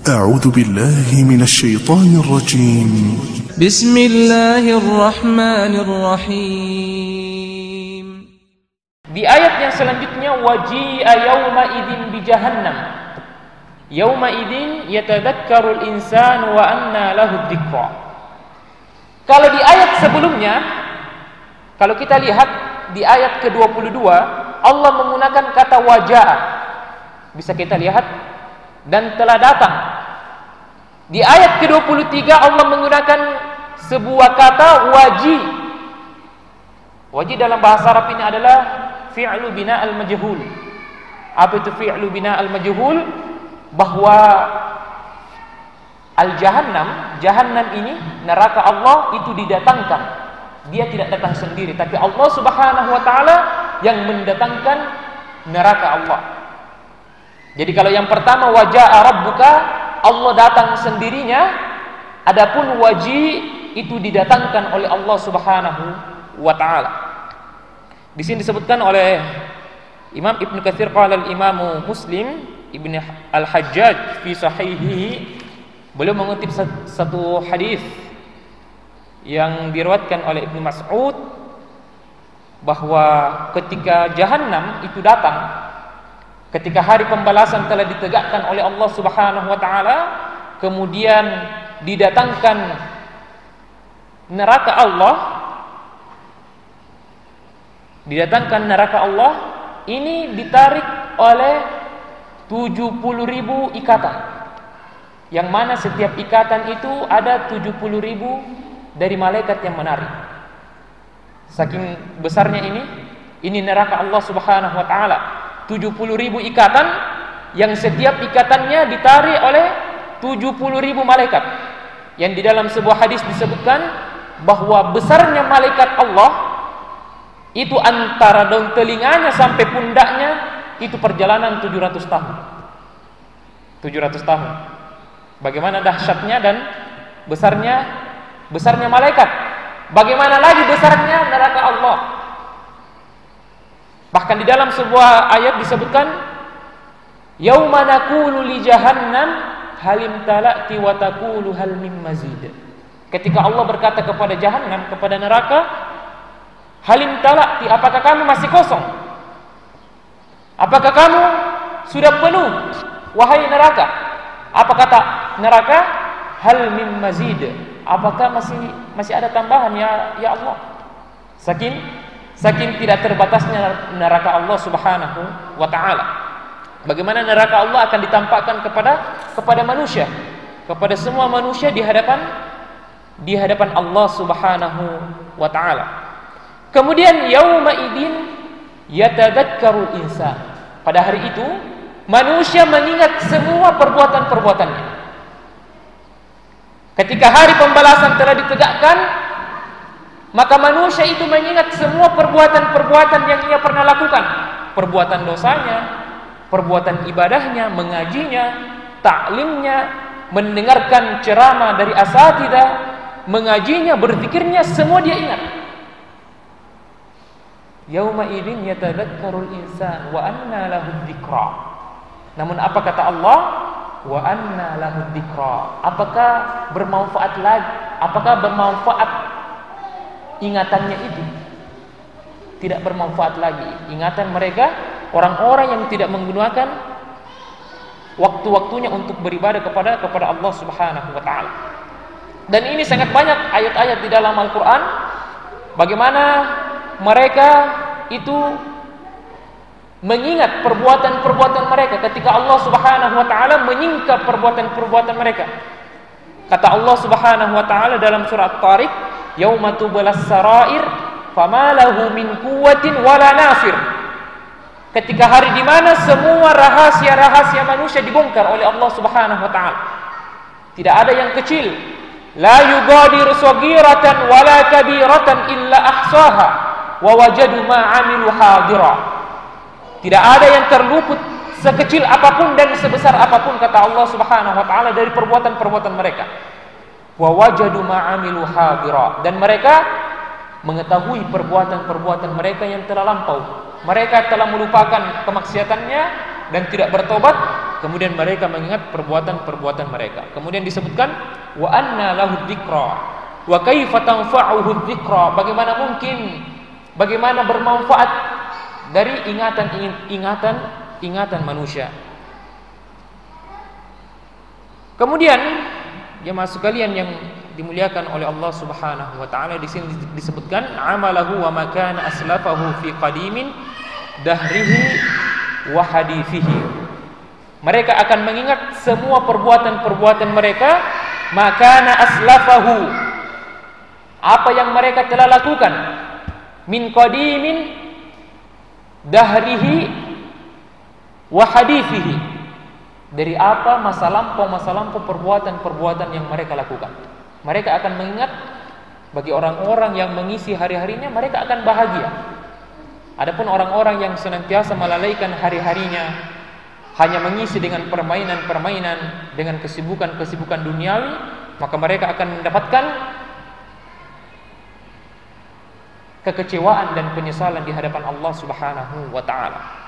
أعوذ بالله من الشيطان الرجيم. بسم الله الرحمن الرحيم. Di ayat yang selanjutnya, waji'a yawma idzin bi jahannam. Yawma idzin yatadzakkarul insanu wa anna lahu dzikra. Kalau di ayat sebelumnya, kalau kita lihat di ayat ke-22, Allah menggunakan kata waja'a. Bisa kita lihat, dan telah datang. Di ayat ke-23 Allah menggunakan sebuah kata waji. Waji dalam bahasa Arab ini adalah fi'lu bina al-majhul. Apa itu fi'lu bina al-majhul? Bahwa al-jahannam, jahannam ini, neraka Allah itu didatangkan. Dia tidak datang sendiri, tapi Allah Subhanahu wa taala yang mendatangkan neraka Allah. Jadi kalau yang pertama waja'a rabbuka, Allah datang sendirinya. Adapun waji itu didatangkan oleh Allah Subhanahu wa taala. Di sini disebutkan oleh Imam Ibnu Katsir, qala al-Imam Muslim Ibnu Al-Hajjaj fi sahihihi, beliau mengutip satu hadis yang diriwayatkan oleh Ibnu Mas'ud bahwa ketika Jahannam itu datang, ketika hari pembalasan telah ditegakkan oleh Allah Subhanahu wa taala, kemudian didatangkan neraka Allah, ini ditarik oleh 70.000 ikatan, yang mana setiap ikatan itu ada 70.000 dari malaikat yang menarik. Saking besarnya ini neraka Allah Subhanahu wa taala. 70.000 ikatan, yang setiap ikatannya ditarik oleh 70.000 malaikat. Yang di dalam sebuah hadis disebutkan bahwa besarnya malaikat Allah itu antara daun telinganya sampai pundaknya itu perjalanan 700 tahun. 700 tahun. Bagaimana dahsyatnya dan besarnya malaikat. Bagaimana lagi besarnya neraka Allah. Bahkan di dalam sebuah ayat disebutkan, yauma naqulu li jahannam halim talati wa taqulu hal mim mazid. Ketika Allah berkata kepada jahannam, kepada neraka, halim talati, apakah kamu masih kosong? Apakah kamu sudah penuh, wahai neraka? Apa kata neraka? Hal mim mazid. Apakah masih ada tambahan ya Allah? Saking tidak terbatasnya neraka Allah Subhanahu wa taala. Bagaimana neraka Allah akan ditampakkan kepada manusia, kepada semua manusia di hadapan Allah Subhanahu wa taala. Kemudian yauma idzin yatadzakkarul insan. Pada hari itu manusia mengingat semua perbuatan-perbuatannya. Ketika hari pembalasan telah ditegakkan, maka manusia itu mengingat semua perbuatan-perbuatan yang ia pernah lakukan. Perbuatan dosanya, perbuatan ibadahnya, mengajinya, taklimnya, mendengarkan ceramah dari asatidzah, mengajinya, berzikirnya, semua dia ingat. Yauma idzin yatadzakkarul insan wa anna lahu dzikra. Namun apa kata Allah? Wa anna lahu dzikra. Apakah bermanfaat ingatannya itu? Tidak bermanfaat lagi ingatan mereka, orang-orang yang tidak menggunakan waktu-waktunya untuk beribadah kepada Allah Subhanahu wa taala. Dan ini sangat banyak ayat-ayat di dalam Al-Qur'an bagaimana mereka itu mengingat perbuatan-perbuatan mereka ketika Allah Subhanahu wa taala menyingkap perbuatan-perbuatan mereka. Kata Allah Subhanahu wa taala dalam surat Tariq, yauma tubalas sarair fama lahu min quwwatin wala nasir. Ketika hari di mana semua rahasia-rahasia manusia dibongkar oleh Allah Subhanahu wa taala. Tidak ada yang kecil. La yugadiru saghiratan wala kabiratan illa ahsaha wa wajadu ma 'amilu hadira. Tidak ada yang terluput sekecil apapun dan sebesar apapun, kata Allah Subhanahu wa taala, dari perbuatan-perbuatan mereka. Wa wajadu ma 'amilu hadira, dan mereka mengetahui perbuatan-perbuatan mereka yang telah lampau. Mereka telah melupakan kemaksiatannya dan tidak bertobat, kemudian mereka mengingat perbuatan-perbuatan mereka. Kemudian disebutkan wa anna lahu dzikra wa kaifa tanfa'uhu dzikra. Bagaimana bermanfaat dari ingatan manusia. Kemudian jemaah sekalian yang dimuliakan oleh Allah Subhanahu wa taala, di sini disebutkan amalahu wa ma kana aslafahu fi qadimin dahrihi wa hadithihi. Mereka akan mengingat semua perbuatan-perbuatan mereka, makana aslafahu, apa yang mereka telah lakukan, min qadimin dahrihi wa hadithihi, dari apa masa lampau perbuatan-perbuatan yang mereka lakukan. Mereka akan mengingat. Bagi orang-orang yang mengisi hari-harinya, mereka akan bahagia. Adapun orang-orang yang senantiasa melalaikan hari-harinya, hanya mengisi dengan permainan-permainan, dengan kesibukan-kesibukan duniawi, maka mereka akan mendapatkan kekecewaan dan penyesalan di hadapan Allah Subhanahu wa taala.